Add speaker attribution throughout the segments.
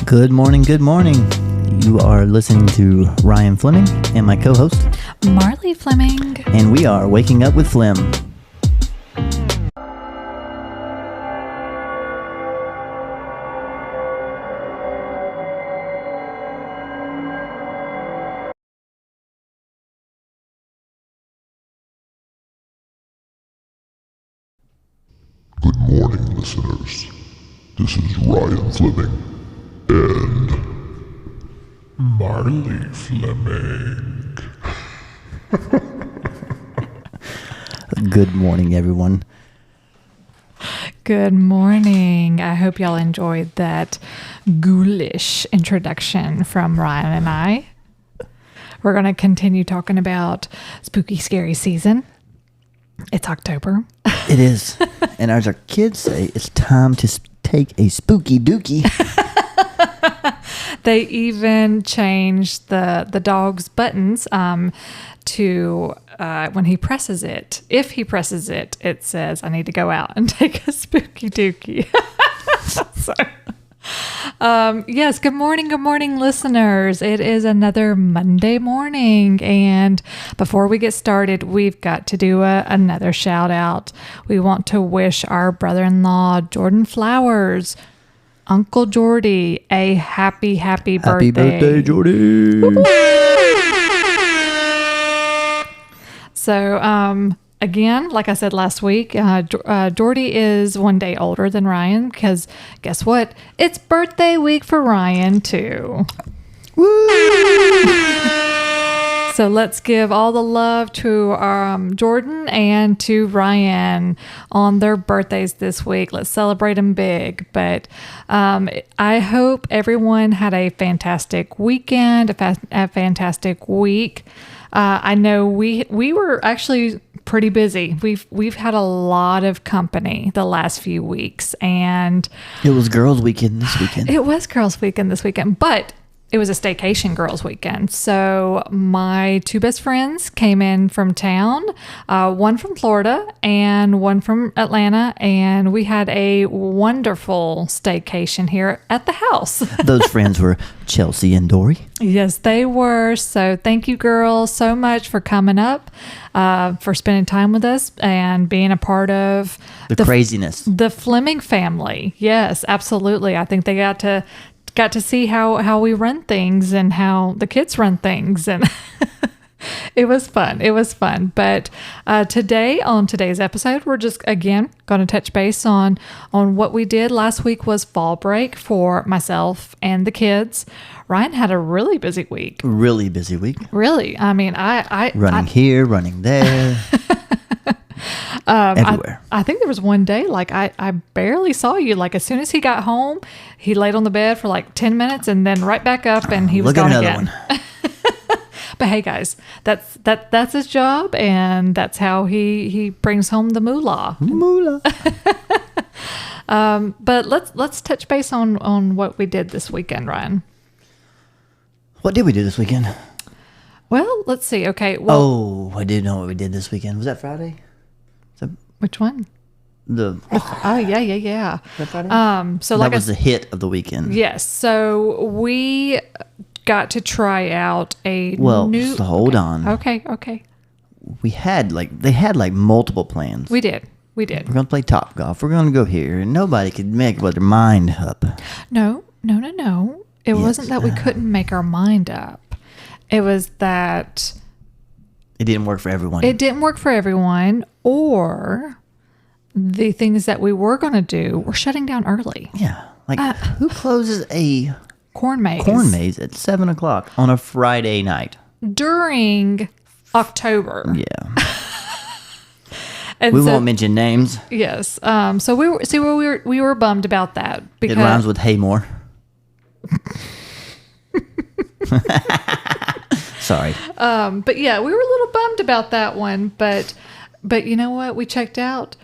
Speaker 1: Good morning, good morning. You are listening to Ryan Fleming and my co-host,
Speaker 2: Marlee Fleming.
Speaker 1: and we are Waking Up with Flem.
Speaker 3: Good morning, listeners. This is Ryan Fleming and Marlee Fleming.
Speaker 1: Good morning, everyone.
Speaker 2: Good morning. I hope y'all enjoyed that ghoulish introduction from Ryan and I. We're going to continue talking about spooky, scary season. It's October.
Speaker 1: It is. And as our kids say, it's time to take a spooky dookie.
Speaker 2: They even changed the dog's buttons to when he presses it. If he presses it, it says, I need to go out and take a spooky dookie. So, yes, good morning, listeners. It is another Monday morning. And before we get started, we've got to do another shout out. We want to wish our brother-in-law, Jordan Flowers, Uncle Jordy, a happy birthday.
Speaker 1: Happy birthday, Jordy.
Speaker 2: So, again, like I said last week, Jordy is one day older than Ryan because guess what? It's birthday week for Ryan too.
Speaker 1: Woo!
Speaker 2: So let's give all the love to Jordan and to Ryan on their birthdays this week. Let's celebrate them big. But I hope everyone had a fantastic weekend, a fantastic week. I know we were actually pretty busy. We've had a lot of company the last few weeks, and
Speaker 1: It was girls' weekend this weekend.
Speaker 2: it was girls' weekend this weekend, but it was a staycation girls' weekend. So my two best friends came in from town, one from Florida and one from Atlanta, and we had a wonderful staycation here at the house.
Speaker 1: Those friends were Chelsea and Dory.
Speaker 2: Yes, they were. So thank you, girls, so much for coming up, for spending time with us and being a part of
Speaker 1: The craziness.
Speaker 2: the Fleming family. Yes, absolutely. I think they got to see how we run things and how the kids run things, and it was fun. But today, on today's episode, we're just again going to touch base on what we did. Last week was fall break for myself and the kids. Ryan had a really busy week.
Speaker 1: Really busy week.
Speaker 2: Really, I mean,
Speaker 1: Running here, running there. Everywhere.
Speaker 2: I think there was one day, like, I barely saw you. Like, as soon as he got home, he laid on the bed for like 10 minutes and then right back up and he was
Speaker 1: Look at
Speaker 2: gone
Speaker 1: another
Speaker 2: again.
Speaker 1: one.
Speaker 2: But hey, guys, that's his job, and that's how he brings home the moolah.
Speaker 1: Moolah.
Speaker 2: But let's touch base on what we did this weekend, Ryan.
Speaker 1: What did we do this weekend?
Speaker 2: Well, let's see. Okay. Well,
Speaker 1: Oh, I did know what we did this weekend. Was that Friday?
Speaker 2: which one?
Speaker 1: The
Speaker 2: Oh, yeah.
Speaker 1: that Friday?
Speaker 2: So
Speaker 1: that
Speaker 2: like
Speaker 1: was the hit of the weekend.
Speaker 2: yes. So we got to try out a
Speaker 1: Well,
Speaker 2: new.
Speaker 1: so hold on.
Speaker 2: Okay.
Speaker 1: They had multiple plans.
Speaker 2: We did.
Speaker 1: We're gonna play Top Golf. We're gonna go here, and nobody could make their mind up.
Speaker 2: No. It
Speaker 1: Yes,
Speaker 2: wasn't that we couldn't make our mind up. It was that
Speaker 1: It didn't work for everyone.
Speaker 2: it didn't work for everyone, or the things that we were going to do were shutting down early.
Speaker 1: Yeah, like who closes a
Speaker 2: Corn maze.
Speaker 1: at 7:00 on a Friday night?
Speaker 2: During October.
Speaker 1: Yeah,
Speaker 2: And
Speaker 1: we
Speaker 2: so,
Speaker 1: won't mention names.
Speaker 2: Yes. So we were bummed about that because
Speaker 1: It rhymes with Haymore. Sorry.
Speaker 2: But yeah, we were a little bummed about that one. But you know what? We checked out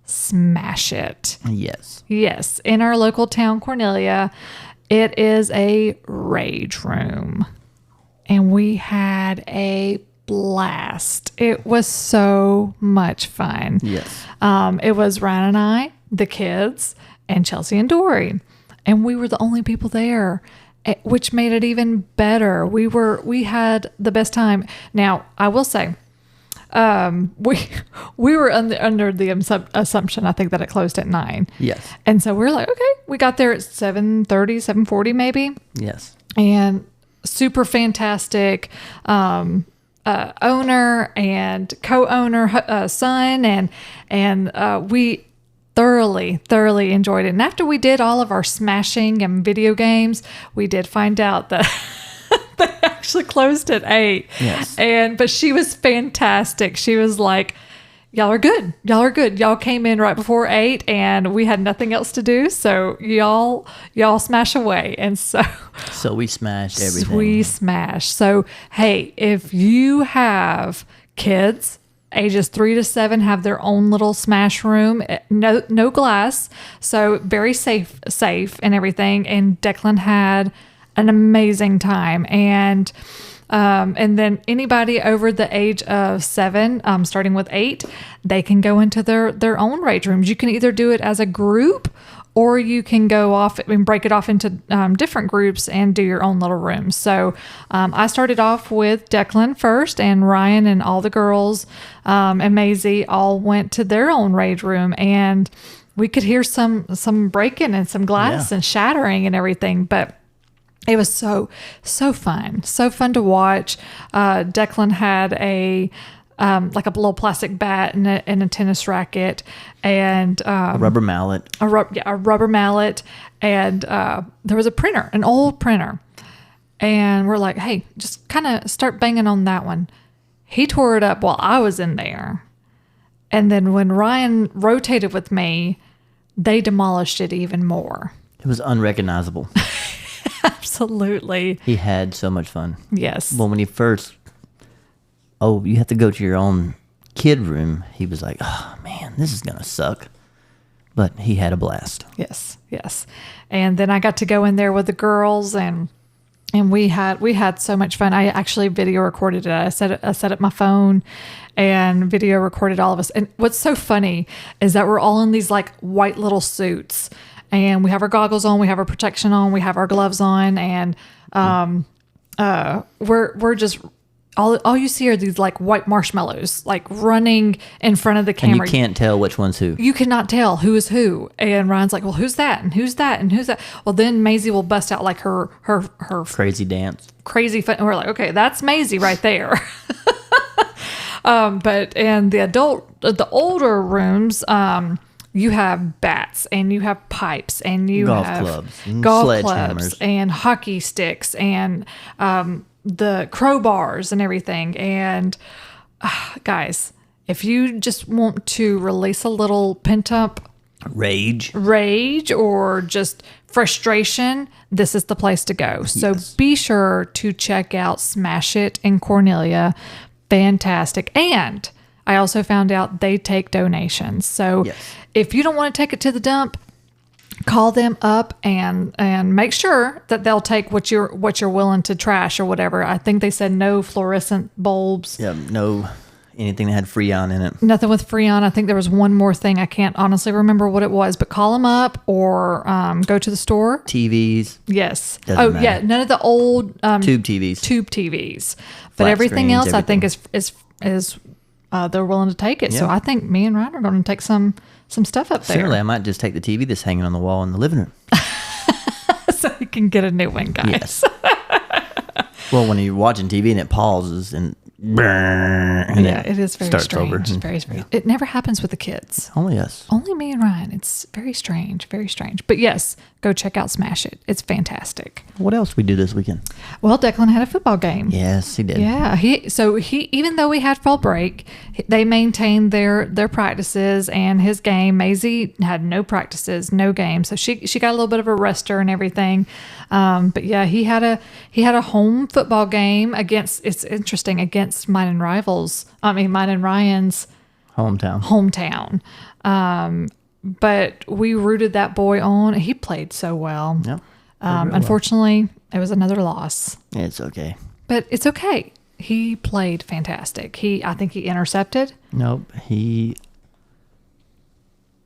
Speaker 2: Smash It.
Speaker 1: Yes.
Speaker 2: Yes, in our local town, Cornelia, it is a rage room. And we had a blast. It was so much fun.
Speaker 1: Yes.
Speaker 2: It was Ryan and I, the kids, and Chelsea and Dory. and we were the only people there, which made it even better. We had the best time. Now, I will say, we were under the assumption, I think, that it closed at 9.
Speaker 1: Yes.
Speaker 2: And so we're like, okay, we got there at 7:30, 7:40 maybe.
Speaker 1: Yes.
Speaker 2: And super fantastic owner and co-owner son, and we thoroughly enjoyed it. And after we did all of our smashing and video games, we did find out that they actually closed at 8.
Speaker 1: Yes.
Speaker 2: But she was fantastic. She was like, y'all are good. Y'all came in right before 8, and we had nothing else to do. So y'all smash away. And so
Speaker 1: we smashed everything.
Speaker 2: We smashed. So, hey, if you have kids, ages 3 to 7 have their own little smash room. No glass, so very safe and everything. And Declan had an amazing time. And then anybody over the age of 7, starting with 8, they can go into their own rage rooms. You can either do it as a group, or you can go off and break it off into different groups and do your own little rooms. So I started off with Declan first, and Ryan and all the girls and Maisie all went to their own rage room, and we could hear some breaking and some glass and shattering and everything. But it was so fun to watch. Declan had a like a little plastic bat and a tennis racket, and
Speaker 1: a rubber mallet.
Speaker 2: A rubber mallet, and there was a printer, an old printer, and we're like, hey, just kind of start banging on that one. He tore it up while I was in there, and then when Ryan rotated with me, they demolished it even more.
Speaker 1: It was unrecognizable.
Speaker 2: Absolutely.
Speaker 1: He had so much fun.
Speaker 2: Yes.
Speaker 1: Well, when he first, you have to go to your own kid room, he was like, oh man, this is gonna suck. But he had a blast.
Speaker 2: Yes. And then I got to go in there with the girls, and we had so much fun. I actually video recorded it. I set up my phone and video recorded all of us. And what's so funny is that we're all in these like white little suits, and we have our goggles on, we have our protection on, we have our gloves on, and we're just all you see are these like white marshmallows like running in front of the camera.
Speaker 1: And you can't tell which one's who.
Speaker 2: You cannot tell who is who. And Ryan's like, well, who's that? And who's that? And who's that? Well, then Maisie will bust out like her
Speaker 1: crazy dance.
Speaker 2: Crazy fun. And we're like, okay, that's Maisie right there. But in the older rooms, you have bats, and you have pipes, and you have golf clubs and hockey sticks, and the crowbars and everything. And guys, if you just want to release a little pent up
Speaker 1: rage
Speaker 2: or just frustration, this is the place to go. Yes. So be sure to check out Smash It in Cornelia. Fantastic. And I also found out they take donations. So if you don't want to take it to the dump, call them up and make sure that they'll take what you're willing to trash or whatever. I think they said no fluorescent bulbs.
Speaker 1: Yeah, no anything that had Freon in it.
Speaker 2: Nothing with Freon. I think there was one more thing. I can't honestly remember what it was, but call them up or go to the store.
Speaker 1: TVs.
Speaker 2: Yes.
Speaker 1: Doesn't matter.
Speaker 2: Yeah. None of the old
Speaker 1: tube TVs.
Speaker 2: But everything else, I think is they're willing to take it. Yeah. So I think me and Ryan are going to take some stuff up there.
Speaker 1: Certainly, I might just take the TV that's hanging on the wall in the living room.
Speaker 2: So you can get a new one, guys.
Speaker 1: Yes. Well, when you're watching TV and it pauses and
Speaker 2: it is very
Speaker 1: starts over.
Speaker 2: It's very strange. It never happens with the kids.
Speaker 1: Only us.
Speaker 2: Only me and Ryan. It's very strange. But yes, go check out Smash It. It's fantastic.
Speaker 1: What else we do this weekend?
Speaker 2: Well, Declan had a football game.
Speaker 1: Yes, he did.
Speaker 2: Yeah, he even though we had fall break, they maintained their practices and his game. Maisie had no practices, no game, so she got a little bit of a rester and everything. But yeah, he had a home football game against mine and Ryan's hometown. But we rooted that boy on. He played so well.
Speaker 1: Yeah.
Speaker 2: Unfortunately, it was another loss.
Speaker 1: It's okay.
Speaker 2: But it's okay. He played fantastic. I think he intercepted.
Speaker 1: Nope. He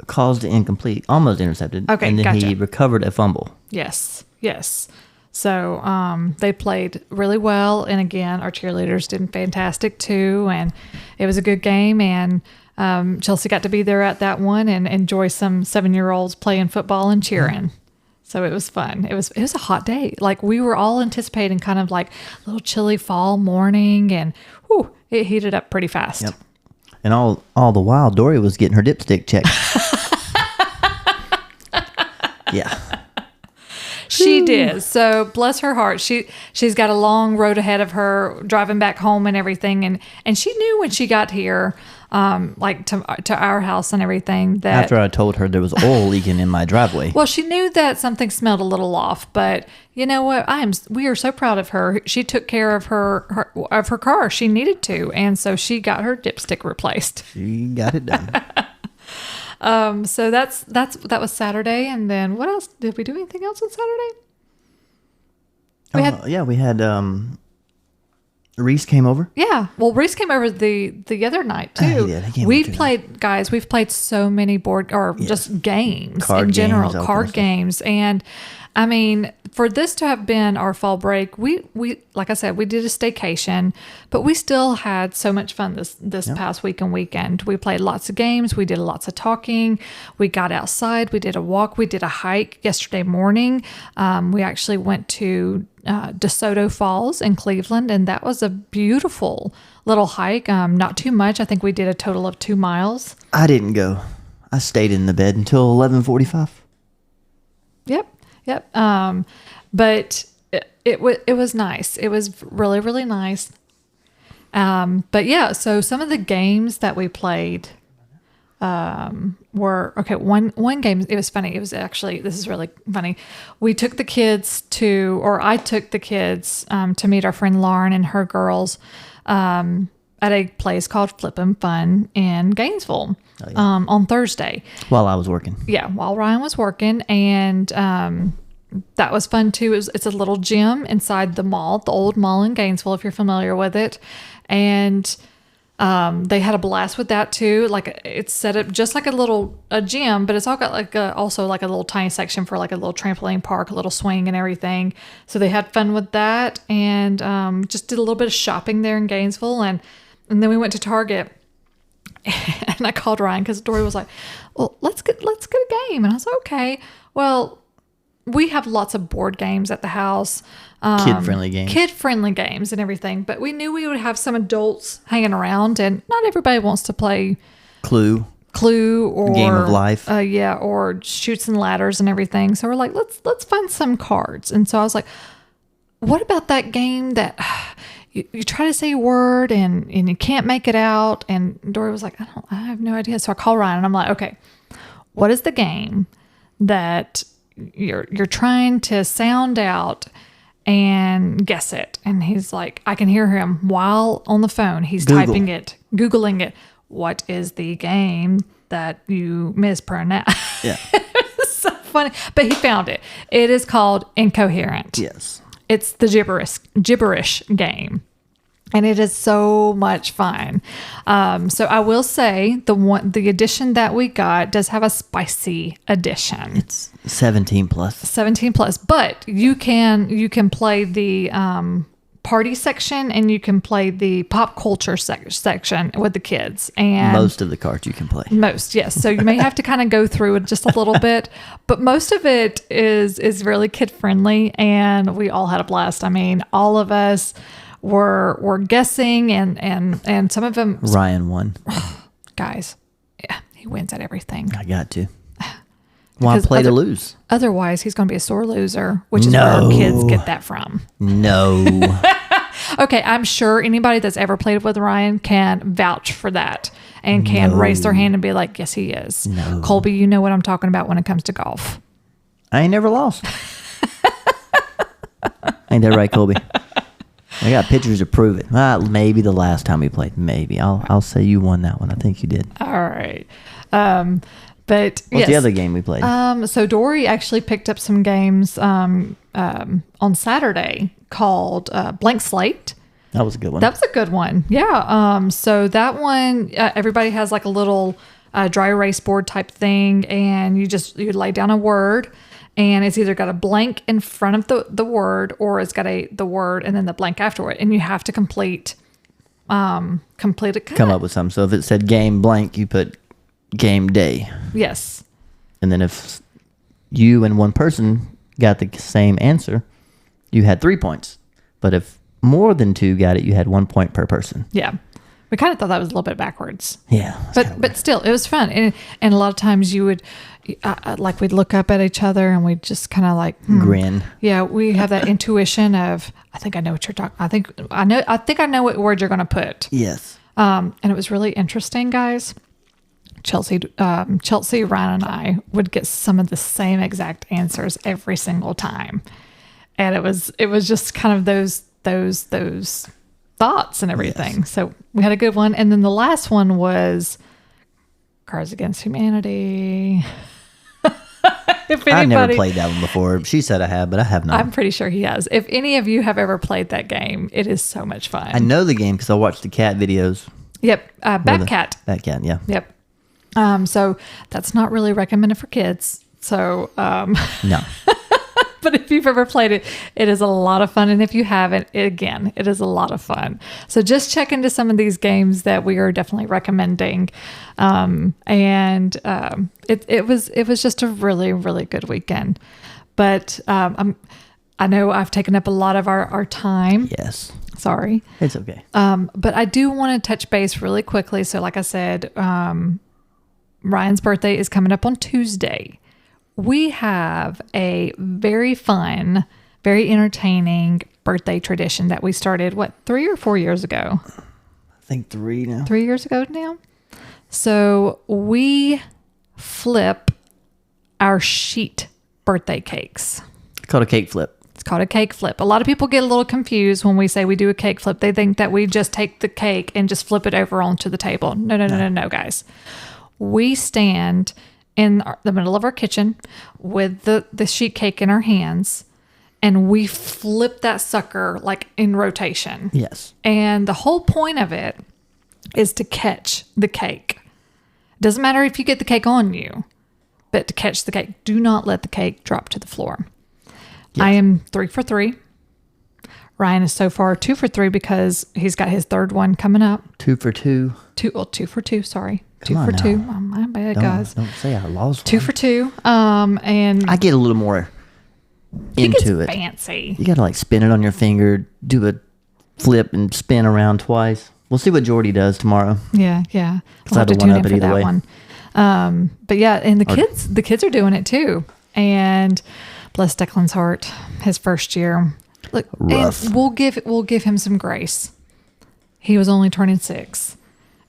Speaker 1: caused an incomplete, almost intercepted.
Speaker 2: Okay,
Speaker 1: and then
Speaker 2: gotcha.
Speaker 1: he recovered a fumble.
Speaker 2: Yes. Yes. So they played really well. And again, our cheerleaders did fantastic too. And it was a good game. And Chelsea got to be there at that one and enjoy some 7-year-olds playing football and cheering. So it was fun. It was a hot day. Like we were all anticipating kind of like a little chilly fall morning, and it heated up pretty fast.
Speaker 1: Yep. And all the while, Dory was getting her dipstick checked. Yeah.
Speaker 2: She did. So bless her heart. She's got a long road ahead of her driving back home and everything. And she knew when she got here, like to our house and everything, that
Speaker 1: After I told her there was oil leaking in my driveway.
Speaker 2: well, she knew that something smelled a little off. But you know what? we are so proud of her. She took care of her car. She needed to, and so she got her dipstick replaced.
Speaker 1: She got it done.
Speaker 2: So that was Saturday, and then what else? Did we do anything else on Saturday?
Speaker 1: We had Reese came over.
Speaker 2: Yeah. Well, Reese came over the other night too.
Speaker 1: He did. He came over too.
Speaker 2: We've played so many just games
Speaker 1: Card
Speaker 2: in general,
Speaker 1: games, all
Speaker 2: card
Speaker 1: kinds of stuff.
Speaker 2: games. And I mean, for this to have been our fall break, we like I said, we did a staycation, but we still had so much fun this past week and weekend. We played lots of games. We did lots of talking. We got outside. We did a walk. We did a hike yesterday morning. We actually went to DeSoto Falls in Cleveland, and that was a beautiful little hike. Not too much. I think we did a total of 2 miles.
Speaker 1: I didn't go. I stayed in the bed until 11:45.
Speaker 2: Yep. But it was nice. It was really, really nice. But yeah, so some of the games that we played were one game. It was funny. It was actually, this is really funny. I took the kids to meet our friend Lauren and her girls at a place called Flippin' Fun in Gainesville on Thursday.
Speaker 1: While I was working.
Speaker 2: Yeah, while Ryan was working, and that was fun too. It's a little gym inside the mall, the old mall in Gainesville, if you're familiar with it, and they had a blast with that too. Like it's set up just like a gym, but it's all got also like a little tiny section for like a little trampoline park, a little swing and everything. So they had fun with that, and just did a little bit of shopping there in Gainesville, and then we went to Target. And I called Ryan because Dory was like, well, let's get a game. And I was like, okay. Well, we have lots of board games at the house.
Speaker 1: Kid-friendly
Speaker 2: games and everything. But we knew we would have some adults hanging around, and not everybody wants to play
Speaker 1: Clue
Speaker 2: or
Speaker 1: Game of Life.
Speaker 2: Or Chutes and Ladders and everything. So we're like, let's find some cards. And so I was like, what about that game that you try to say a word and you can't make it out? And Dory was like, I have no idea. So I call Ryan and I'm like, okay, what is the game that you're trying to sound out and guess it? And he's like, I can hear him while on the phone. He's typing it, Googling it. What is the game that you mispronounce?
Speaker 1: Yeah.
Speaker 2: It's so funny. But he found it. It is called Incoherent.
Speaker 1: Yes.
Speaker 2: It's the gibberish game, and it is so much fun. So I will say the edition that we got does have a spicy edition.
Speaker 1: It's 17 plus.
Speaker 2: 17 plus, but you can play the party section, and you can play the pop culture section with the kids. And
Speaker 1: Most of the cards you can play.
Speaker 2: Most, yes. So you may have to kind of go through it just a little bit, but most of it is really kid friendly, and we all had a blast. I mean, all of us were guessing, and some of them.
Speaker 1: Ryan won.
Speaker 2: Guys, yeah, he wins at everything.
Speaker 1: I got to. Well, I play to lose.
Speaker 2: Otherwise, he's going to be a sore loser, which is where our kids get that from.
Speaker 1: No.
Speaker 2: Okay, I'm sure anybody that's ever played with Ryan can vouch for that and can raise their hand and be like, yes, he is.
Speaker 1: No.
Speaker 2: Colby, you know what I'm talking about when it comes to golf.
Speaker 1: I ain't never lost. Ain't that right, Colby? I got pictures to prove it. Maybe the last time we played. Maybe. I'll say you won that one. I think you did.
Speaker 2: All right. But
Speaker 1: What's the other game we played?
Speaker 2: So Dory actually picked up some games on Saturday called Blank Slate.
Speaker 1: That was a good one.
Speaker 2: That was a good one. Yeah. So that one, everybody has like a little dry erase board type thing, and you lay down a word, and it's either got a blank in front of the word, or it's got the word and then the blank afterward, and you have to complete a
Speaker 1: Come up with something. So if it said game blank, you put game day.
Speaker 2: Yes.
Speaker 1: And then if you and one person got the same answer, you had 3 points. But if more than 2 got it, you had 1 point per person.
Speaker 2: Yeah. We kind of thought that was a little bit backwards.
Speaker 1: Yeah.
Speaker 2: But still, it was fun. And a lot of times you would, like, we'd look up at each other and we'd just kind of like
Speaker 1: grin.
Speaker 2: Yeah, we have that intuition of, I think I know what you're talking. I think I know what word you're going to put.
Speaker 1: Yes.
Speaker 2: And it was really interesting, guys. Chelsea, Ryan, and I would get some of the same exact answers every single time, and it was just kind of those thoughts and everything.
Speaker 1: Yes.
Speaker 2: So we had a good one, and then the last one was Cards Against Humanity. If
Speaker 1: I've never
Speaker 2: anybody,
Speaker 1: played that one before. She said I have, but I have not.
Speaker 2: I'm pretty sure he has. If any of you have ever played that game, it is so much fun.
Speaker 1: I know the game because I watched the cat videos.
Speaker 2: Yep, Batcat.
Speaker 1: Batcat, yeah.
Speaker 2: Yep. So that's not really recommended for kids. So,
Speaker 1: No.
Speaker 2: but if you've ever played it, it is a lot of fun. And if you haven't, it is a lot of fun. So just check into some of these games that we are definitely recommending. It was just a really, really good weekend. But I know I've taken up a lot of our time.
Speaker 1: Yes.
Speaker 2: Sorry.
Speaker 1: It's okay.
Speaker 2: But I do want to touch base really quickly. So like I said, Ryan's birthday is coming up on Tuesday. We have a very fun, very entertaining birthday tradition that we started, 3 or 4 years ago?
Speaker 1: I think 3 now.
Speaker 2: 3 years ago now. So we flip our sheet birthday cakes.
Speaker 1: It's called a cake flip.
Speaker 2: It's called a cake flip. A lot of people get a little confused when we say we do a cake flip. They think that we just take the cake and just flip it over onto the table. No, guys. We stand in the middle of our kitchen with the sheet cake in our hands, and we flip that sucker like in rotation.
Speaker 1: Yes.
Speaker 2: And the whole point of it is to catch the cake. Doesn't matter if you get the cake on you, but to catch the cake. Do not let the cake drop to the floor. Yes. I am 3 for 3. Ryan is so far 2 for 3 because he's got his third one coming up.
Speaker 1: 2 for 2.
Speaker 2: 2 for 2. Sorry.
Speaker 1: Come
Speaker 2: 2
Speaker 1: on
Speaker 2: for
Speaker 1: now.
Speaker 2: 2. Oh, my bad, guys.
Speaker 1: Don't say I lost
Speaker 2: 2
Speaker 1: one.
Speaker 2: for 2. And
Speaker 1: I get a little more into it.
Speaker 2: Fancy.
Speaker 1: You got to like spin it on your finger, do a flip and spin around twice. We'll see what Jordy does tomorrow.
Speaker 2: Yeah.
Speaker 1: I'll have to
Speaker 2: tune in
Speaker 1: one-up it
Speaker 2: for
Speaker 1: either
Speaker 2: that
Speaker 1: way.
Speaker 2: one. But yeah, and the kids are doing it too. And bless Declan's heart, his first year. Look,
Speaker 1: Rough.
Speaker 2: and we'll give him some grace. He was only turning 6,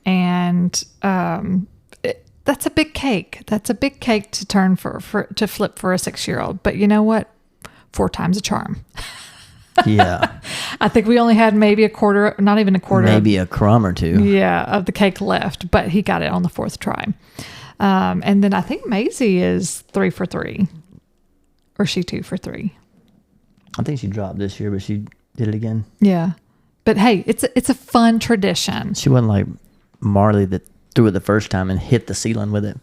Speaker 2: and that's a big cake. That's a big cake to turn to flip for a 6-year-old. But you know what? 4 times a charm.
Speaker 1: Yeah.
Speaker 2: I think we only had maybe a quarter, not even a quarter.
Speaker 1: Maybe a crumb or 2.
Speaker 2: Yeah, of the cake left, but he got it on the 4th try. And then I think Maisie is 3 for 3, or she 2 for 3.
Speaker 1: I think she dropped this year, but she did it again.
Speaker 2: Yeah, but hey, it's a fun tradition.
Speaker 1: She wasn't like Marlee that threw it the first time and hit the ceiling with it.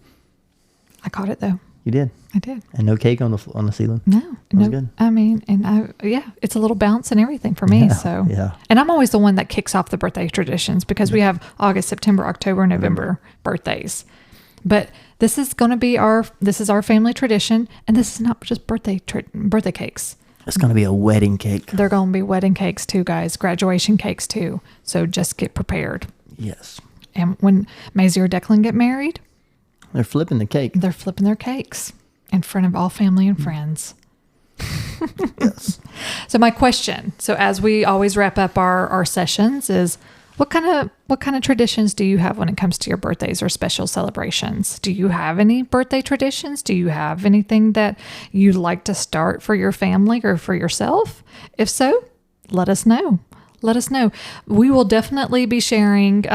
Speaker 2: I caught it though.
Speaker 1: You did.
Speaker 2: I did.
Speaker 1: And no cake on the ceiling.
Speaker 2: No,
Speaker 1: That was good.
Speaker 2: I mean, and it's a little bounce and everything for me.
Speaker 1: Yeah,
Speaker 2: So
Speaker 1: yeah.
Speaker 2: and I'm always the one that kicks off the birthday traditions because we have August, September, October, November birthdays. But this is going to be our family tradition, and this is not just birthday cakes.
Speaker 1: It's going to be a wedding cake.
Speaker 2: They're going to be wedding cakes too, guys. Graduation cakes too. So just get prepared.
Speaker 1: Yes.
Speaker 2: And when Maisie or Declan get married,
Speaker 1: They're flipping the cake.
Speaker 2: they're flipping their cakes in front of all family and friends.
Speaker 1: Yes.
Speaker 2: So my question, so as we always wrap up our sessions, is what kind of traditions do you have when it comes to your birthdays or special celebrations? Do you have any birthday traditions? Do you have anything that you'd like to start for your family or for yourself? If so, let us know. Let us know. We will definitely be sharing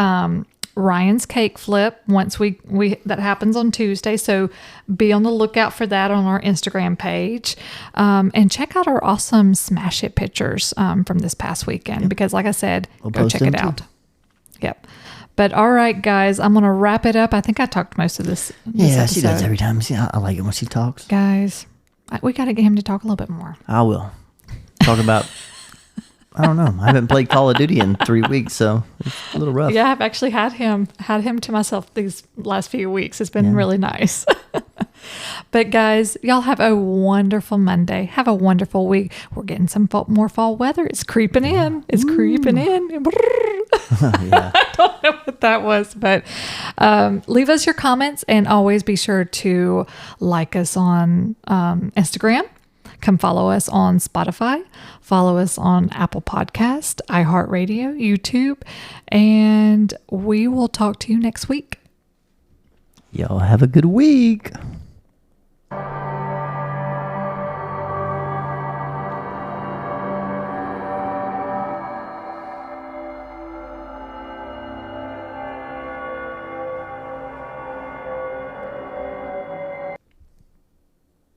Speaker 2: Ryan's cake flip once we that happens on Tuesday. So be on the lookout for that on our Instagram page, and check out our awesome Smash It pictures from this past weekend, because like I said,
Speaker 1: We'll
Speaker 2: go
Speaker 1: post
Speaker 2: check
Speaker 1: them
Speaker 2: it
Speaker 1: too.
Speaker 2: out. Yep. But all right, guys, I'm going to wrap it up. I think I talked most of this
Speaker 1: Yeah,
Speaker 2: episode.
Speaker 1: she does every time. See, I like it when she talks.
Speaker 2: Guys, We got to get him to talk a little bit more.
Speaker 1: I will talk about. I don't know. I haven't played Call of Duty in 3 weeks, so it's a little rough.
Speaker 2: Yeah, I've actually had him to myself these last few weeks. It's been really nice. But guys, y'all have a wonderful Monday. Have a wonderful week. We're getting some more fall weather. It's creeping in. It's creeping in.
Speaker 1: Yeah.
Speaker 2: I don't know what that was, but leave us your comments and always be sure to like us on Instagram. Come follow us on Spotify. Follow us on Apple Podcast, iHeartRadio, YouTube, and we will talk to you next week.
Speaker 1: Y'all have a good week.